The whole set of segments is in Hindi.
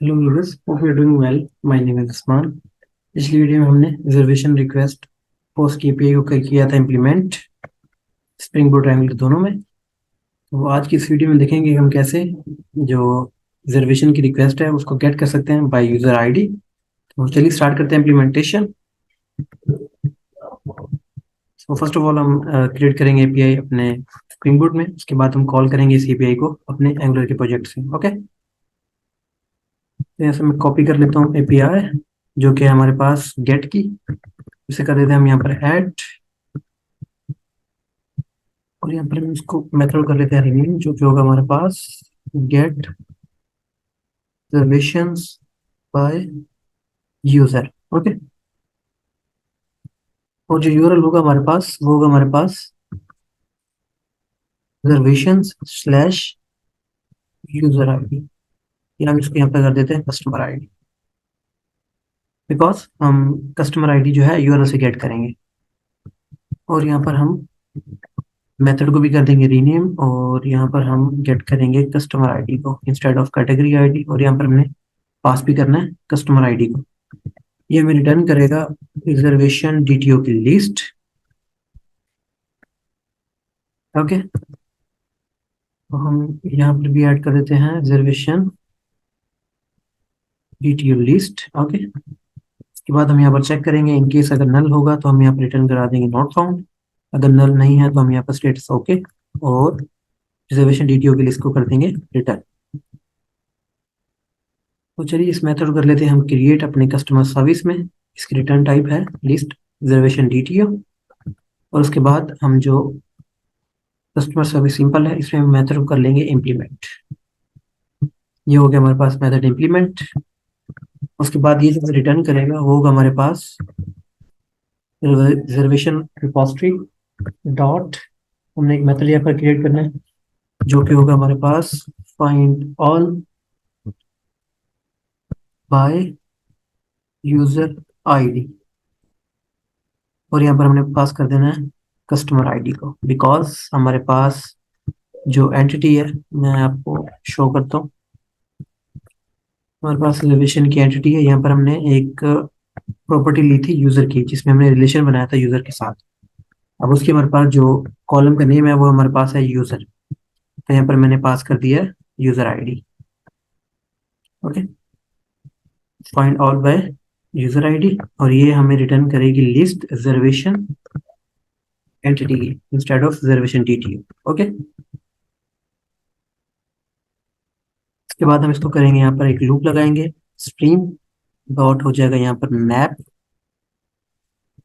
Hello viewers, hope you are doing well. My name is Usman. पिछली वीडियो में हमने रिजर्वेशन रिक्वेस्ट पोस्ट एपीआई को किया था इम्प्लीमेंट स्प्रिंग बोट एंगुलर दोनों में। तो आज की इस वीडियो में देखेंगे हम कैसे जो रिजर्वेशन की रिक्वेस्ट है उसको गेट कर सकते हैं बाय यूजर आईडी। तो चलिए स्टार्ट करते हैं इम्प्लीमेंटेशन। तो फर्स्ट ऑफ ऑल हम क्रिएट करेंगे एपीआई अपने स्प्रिंग बोट में। उसके बाद हम कॉल करेंगे इस एपीआई को अपने एंगुलर के प्रोजेक्ट से। ओके, तो यहाँ से मैं कॉपी कर लेता हूँ एपीआई जो कि है हमारे पास गेट की। इसे कर देते हैं हम यहाँ पर ऐड, और यहाँ पर हम इसको मेथड कर लेते हैं रिनेम, जो कि होगा हमारे पास get reservations by user. Okay, और जो यूआरएल होगा हमारे पास वो होगा हमारे पास रिजर्वेशंस स्लैश यूजर आईडी, या हम इसको यहाँ पे कर देते हैं कस्टमर आईडी, बिकॉज हम कस्टमर आईडी जो है यूआरएल से गेट करेंगे। और यहाँ पर हम मेथड को भी कर देंगे रीनेम, और यहाँ पर हम गेट करेंगे कस्टमर आईडी को इंस्टेड ऑफ कैटेगरी आईडी, और यहाँ पर हमने पास भी करना है कस्टमर आईडी को। ये हमें रिटर्न करेगा रिजर्वेशन डीटीओ की लिस्ट। ओके, तो हम यहाँ पर भी ऐड कर देते हैं रिजर्वेशन डीटीओ लिस्ट। ओके, इसके बाद हम यहाँ पर चेक करेंगे, इन केस अगर नल होगा तो हम यहाँ पर रिटर्न करा देंगे नॉट फाउंड। अगर नल नहीं है तो हम यहाँ पर स्टेटस ओके और रिजर्वेशन डीटीओ की लिस्ट को कर देंगे रिटर्न। तो चलिए इस मेथड को कर लेते हैं हम क्रिएट अपने कस्टमर सर्विस में। इसकी रिटर्न टाइप है लिस्ट रिजर्वेशन डीटीओ, और उसके बाद हम जो कस्टमर सर्विस सिंपल है इसमें मेथड को कर लेंगे इम्प्लीमेंट। ये हो गया हमारे पास मेथड इम्प्लीमेंट। उसके बाद ये जो रिटर्न करेगा वो होगा हमारे पास रिजर्वेशन रिपोजिटरी डॉट, हमने एक मेथड यहाँ पर क्रिएट करना है जो कि होगा हमारे पास find all by user ID, और यहाँ पर हमने पास कर देना है कस्टमर आईडी को, बिकॉज हमारे पास जो एंटिटी है मैं आपको शो करता हूँ। हमारे पास रिजर्वेशन की एंटिटी है, यहाँ पर हमने एक प्रॉपर्टी ली थी यूजर की जिसमें हमने रिलेशन बनाया था यूजर के साथ। अब उसके हमारे पास जो कॉलम का नेम है वो हमारे पास है यूजर, तो यहाँ पर मैंने पास कर दिया user ID. Okay, find all by user ID, और ये हमें रिटर्न करेगी लिस्ट रिजर्वेशन एंटिटी की instead of reservation DTO. Okay, इसके बाद हम इसको करेंगे, यहाँ पर एक लूप लगाएंगे, स्ट्रीम डॉट हो जाएगा यहाँ पर मैप,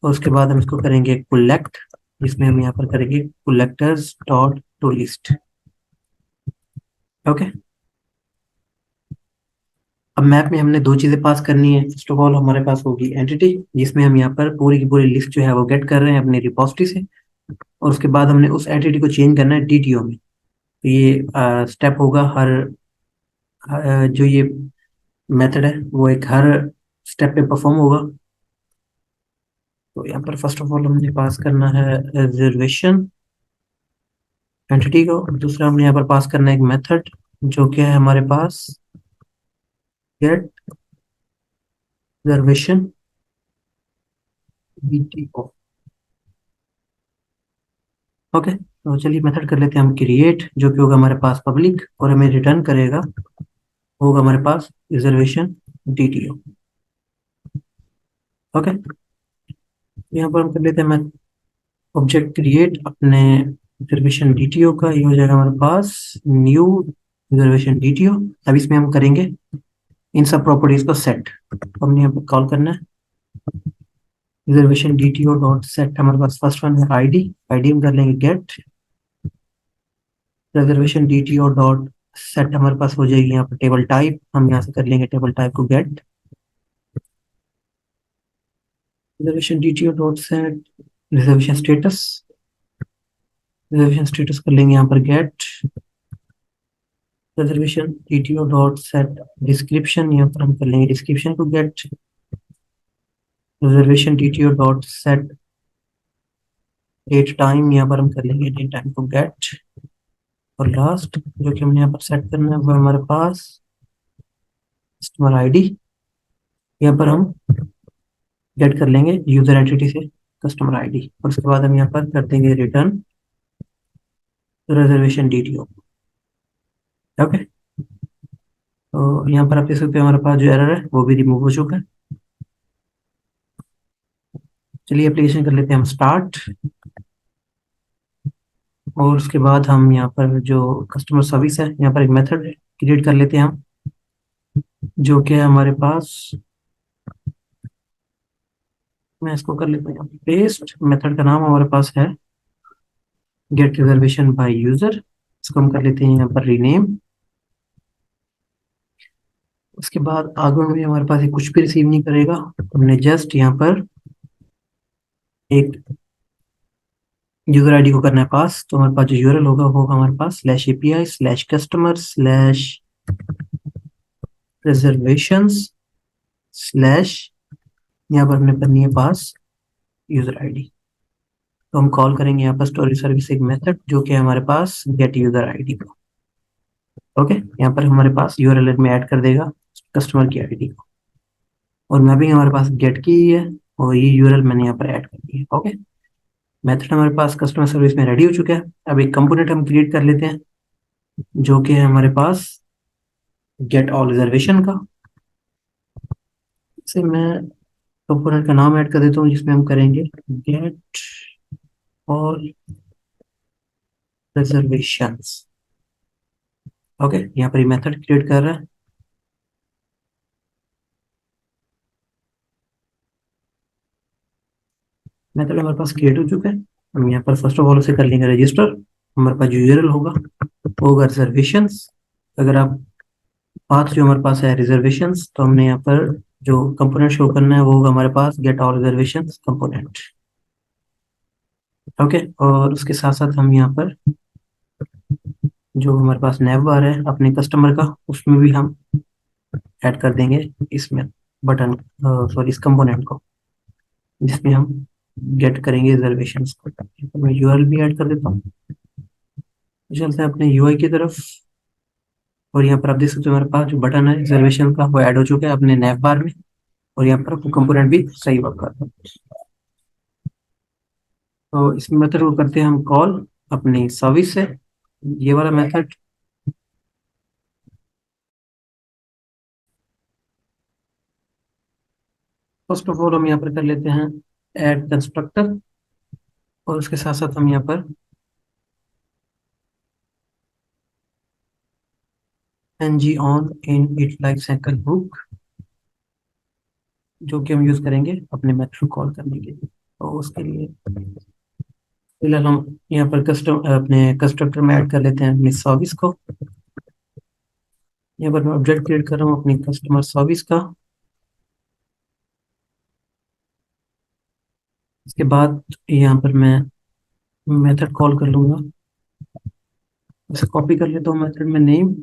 और उसके बाद हम इसको करेंगे कुलेक्ट, जिसमें हम यहाँ पर करेंगे कुलेक्टर्स डॉट टू लिस्ट। ओके, अब मैप में हमने दो चीजें पास करनी है। फर्स्ट ऑफ ऑल हमारे पास होगी एंटिटी, जिसमें हम यहाँ पर पूरी की पूरी लिस्ट जो है वो गेट कर रहे हैं अपनी रिपोजिटरी से, और उसके बाद हमने उस एंटिटी को चेंज करना है डीटीओ में। तो ये स्टेप होगा हर जो ये मेथड है वो एक हर स्टेप पे परफॉर्म होगा। तो यहाँ पर फर्स्ट ऑफ ऑल हमने पास करना है रिजर्वेशन एंटिटी को, दूसरा हमने यहाँ पर पास करना है एक मेथड जो कि है हमारे पास गेट रिजर्वेशन डीटीओ। ओके, तो चलिए मेथड कर लेते हैं हम क्रिएट, जो कि होगा हमारे पास पब्लिक, और हमें रिटर्न करेगा होगा हमारे पास रिजर्वेशन डीटीओ। ओके, यहाँ पर हम कर लेते हैं मैं ऑब्जेक्ट क्रिएट अपने रिजर्वेशन डीटीओ का। ये हो जाएगा हमारे पास न्यू रिजर्वेशन डीटीओ। अब इसमें हम करेंगे इन सब प्रॉपर्टीज को सेट। हमने यहाँ पर कॉल करना है रिजर्वेशन डीटीओ डॉट सेट। हमारे पास फर्स्ट वन है आईडी, आईडी हम कर लेंगे get reservation DTO dot set. हमारे पास हो जाएगी यहाँ पर टेबल टाइप, हम यहाँ से कर लेंगे टेबल टाइप को get reservation DTO dot set reservation status. Reservation status कर लेंगे यहाँ पर get reservation DTO dot set description. यहाँ पर हम कर लेंगे डिस्क्रिप्शन को get reservation DTO dot set date time. यहाँ पर हम कर लेंगे डेट टाइम को गेट, और लास्ट जो कि हमने यहाँ पर सेट करना है वो हमारे पास कस्टमर आईडी, यहाँ पर हम गेट कर लेंगे यूजर एंटिटी से कस्टमर आईडी, और उसके बाद हम यहाँ पर कर देंगे रिटर्न रिजर्वेशन डीटीओ। ओके, तो यहाँ पर आप देख सकते हो हमारे पास जो एरर है वो भी रिमूव हो चुका है। चलिए एप्लीकेशन कर लेते हैं हम स्टार्ट, और उसके बाद हम यहाँ पर जो कस्टमर सर्विस है यहाँ पर एक मेथड क्रिएट कर लेते हैं हम, जो कि है हमारे पास, मैं इसको कर लेता हूँ पेस्ट। मेथड का नाम हमारे पास है गेट रिजर्वेशन बाय यूजर, इसको हम कर लेते हैं यहाँ पर रीनेम। उसके बाद आगे में हमारे पास ये कुछ भी रिसीव नहीं करेगा, हमने जस्ट यहाँ पर एक यूजर आईडी को करना है पास। तो हमारे पास जो यूआरएल होगा वो होगा हमारे पास /API/customer/reservations/ यहाँ पर हमने करनी है पास यूजर आईडी। तो हम कॉल करेंगे यहाँ पर स्टोरेज सर्विस एक मेथड जो कि है हमारे पास गेट यूजर आईडी को। ओके, यहाँ पर हमारे पास यूआरएल में ऐड कर देगा कस्टमर की आईडी को, और मैपिंग हमारे पास गेट की ही है, और ये यूआरएल मैंने यहाँ पर ऐड कर दी है। ओके, मेथड हमारे पास कस्टमर सर्विस में रेडी हो चुका है। अब एक कंपोनेंट हम क्रिएट कर लेते हैं जो कि है हमारे पास गेट ऑल रिजर्वेशन का। इसे मैं कंपोनेंट का नाम ऐड कर देता हूँ जिसमें हम करेंगे गेट ऑल रिजर्वेशंस। ओके, यहाँ पर ये मेथड क्रिएट कर रहा है। मेथड हमारे पास क्रिएट हो चुका है। हम यहाँ पर फर्स्ट ऑफ ऑल उसे कर लेंगे रजिस्टर। हमारे पास जो यूआरएल होगा वो होगा रिजर्वेशंस। अगर आप पाथ जो हमारे पास है रिजर्वेशंस, तो हमने यहाँ पर जो कंपोनेंट शो करना है वो होगा हमारे पास get all reservations component. Okay, और उसके साथ साथ हम यहाँ पर जो हमारे पास नैव बार है अपने कस्टमर का, उसमें भी हम ऐड कर देंगे इसमें बटन, सॉरी इस कंपोनेंट को, जिसमें हम गेट करेंगे रिजर्वेशंस को। तो मैं यूआरएल भी ऐड कर देता हूँ। चलते हैं अपने यूआई की तरफ, और यहाँ पर आप देख सकते हो हमारे पास जो बटन है रिजर्वेशन का वो ऐड हो चुका है अपने नैव बार में, और यहाँ पर कंपोनेंट भी सही वर्क करता है। तो इस मेथड को करते हैं हम कॉल अपनी सर्विस से, ये वाला मेथड। फर्स्ट ऑफ ऑल हम यहाँ पर कर लेते हैं ऐड कंस्ट्रक्टर, और उसके साथ साथ हम यहाँ पर ng on in it life cycle book, जो कि हम यूज करेंगे अपने मेथड को कॉल करने के लिए। तो उसके लिए फिलहाल हम यहाँ पर कस्टम अपने कंस्ट्रक्टर में ऐड कर लेते हैं अपनी सर्विस को। यहाँ पर मैं ऑब्जेक्ट क्रिएट कर रहा हूँ अपनी कस्टमर सर्विस का। इसके बाद यहाँ पर मैं मेथड कॉल कर लूंगा, उसे कॉपी कर लेता हूँ मेथड में नेम।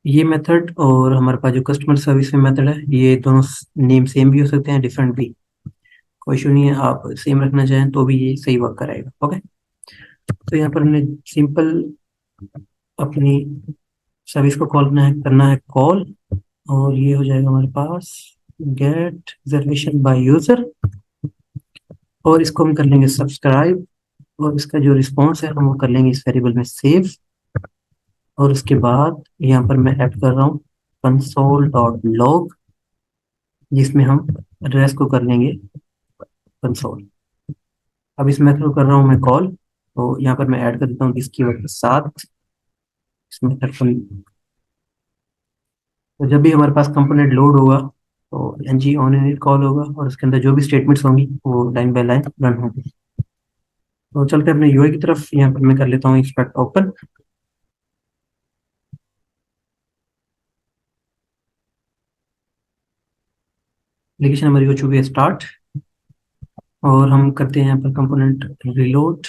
ये मेथड और हमारे पास जो कस्टमर सर्विस में मेथड है, ये दोनों नेम सेम भी हो सकते हैं, डिफरेंट भी, कोई इशू नहीं है। आप सेम रखना चाहें तो भी ये सही वर्क कराएगा। ओके, तो यहाँ पर हमने सिंपल अपनी सर्विस को कॉल करना है कॉल, और ये हो जाएगा हमारे पास गेट रिजर्वेशन बाय यूजर, और इसको हम कर लेंगे सब्सक्राइब, और इसका जो रिस्पॉन्स है हम वो कर लेंगे इस वेरिएबल में सेव। और उसके बाद यहाँ पर मैं ऐड कर रहा हूँ console.log, जिसमें हम एड्रेस को कर लेंगे कंसोल। अब इस मेथड को कर रहा हूँ मैं कॉल, तो यहाँ पर मैं ऐड कर देता हूँ दिस कीवर्ड के साथ इस मेथड को। तो जब भी हमारे पास कंपोनेंट लोड होगा तो ng on init कॉल होगा, और उसके अंदर जो भी स्टेटमेंट्स होंगी वो लाइन बाय लाइन रन होंगी। तो चलते हैं अपने यूआई की तरफ। यहाँ पर मैं कर लेता हूँ एक्सट्रैक्ट ओपन। एप्लीकेशन हमारी हो चुकी है स्टार्ट, और हम करते हैं यहाँ पर कंपोनेंट रिलोड।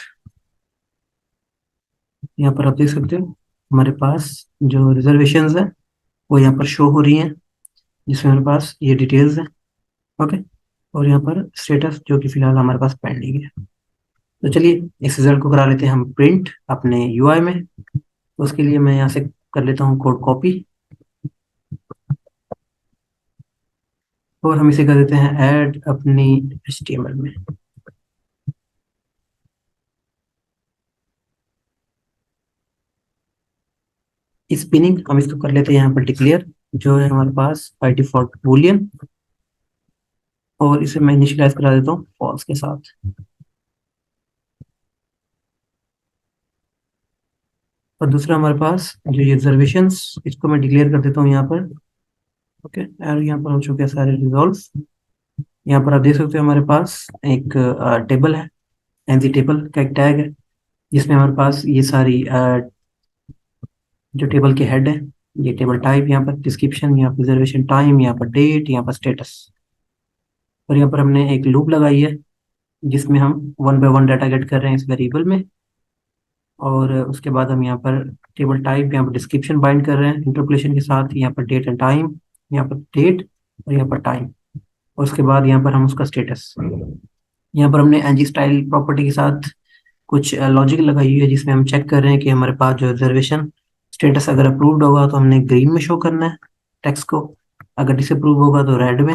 यहाँ पर आप देख सकते हो हमारे पास जो रिजर्वेशंस है वो यहाँ पर शो हो रही हैं, जिसमें हमारे पास ये डिटेल्स हैं। ओके, और यहाँ पर स्टेटस जो कि फिलहाल हमारे पास पेंडिंग है। तो चलिए इस रिजल्ट को करा लेते हैं हम प्रिंट अपने यूआई में। तो उसके लिए मैं यहाँ से कर लेता हूँ कोड कॉपी, और हम इसे कर देते हैं ऐड अपनी HTML में। स्पिनिंग हम इसको कर लेते हैं यहाँ पर डिक्लेयर, जो है हमारे पास बाय डिफॉल्ट बूलियन, और इसे मैं इनिशियलाइज करा देता हूँ फॉल्स के साथ। और दूसरा हमारे पास जो ये रिजर्वेशंस, इसको मैं डिक्लेयर कर देता हूँ यहाँ पर। ओके, और यहाँ पर हो चुके हैं सारे रिजॉल्व। यहाँ पर आप देख सकते हो हमारे पास एक टेबल है, एनजी टेबल का एक टैग है, जिसमें हमारे पास ये सारी जो टेबल के हेड है, ये टेबल टाइप, यहाँ पर डिस्क्रिप्शन, यहाँ पर रिजर्वेशन टाइम, यहाँ पर डेट, यहाँ पर स्टेटस, और यहाँ पर हमने एक लूप लगाई है जिसमें हम one by one data get कर रहे हैं इस वेरिएबल में। और उसके बाद हम यहाँ पर टेबल टाइप, यहाँ पर डिस्क्रिप्शन बाइंड कर रहे हैं इंटरपोलेशन के साथ, यहाँ पर डेट एंड टाइम, यहाँ पर डेट और यहाँ पर टाइम, और उसके बाद यहाँ पर हम उसका स्टेटस, यहाँ पर हमने एनजी स्टाइल प्रॉपर्टी के साथ कुछ लॉजिक लगाई हुई है जिसमें हम चेक कर रहे हैं कि हमारे पास जो रिजर्वेशन स्टेटस अगर अप्रूव्ड होगा तो हमने ग्रीन में शो करना है टेक्स्ट को, अगर डिसअप्रूव होगा तो रेड में।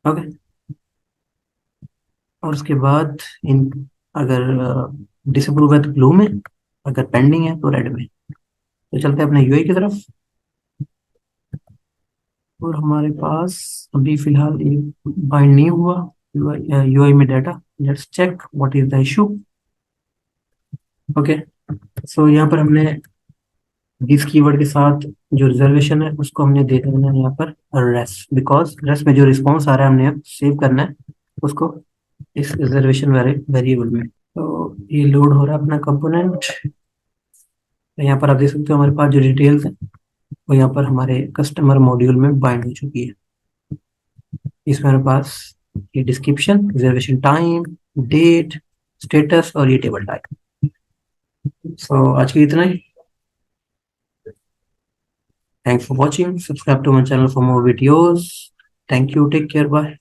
ओके, और उसके बाद इन अगर डिसअप्रूव है तो ब्लू में, अगर पेंडिंग है तो रेड में। तो चलते हैं अपने यूआई की तरफ। और हमारे पास अभी फिलहाल ये बाइंड नहीं हुआ यूआई में data. Let's check what is the issue. Okay, so यहाँ पर हमने दिस कीवर्ड के साथ जो रिजर्वेशन है उसको हमने दे देना है यहाँ पर रेस्ट, बिकॉज रेस्ट में जो रिस्पॉन्स आ रहा है हमने सेव करना है उसको इस रिजर्वेशन वेरिएबल में। तो ये लोड हो रहा है अपना कंपोनेंट। तो यहाँ पर आप देख सकते हो हमारे पास जो डिटेल्स है वो यहाँ पर हमारे कस्टमर मॉड्यूल में बाइंड हो चुकी है। इसमें हमारे पास ये description, reservation time, date, status और ये टेबल टाइप। सो आज के इतना ही। Thanks for watching. Subscribe to my channel for more videos. Thank you. Take care. Bye.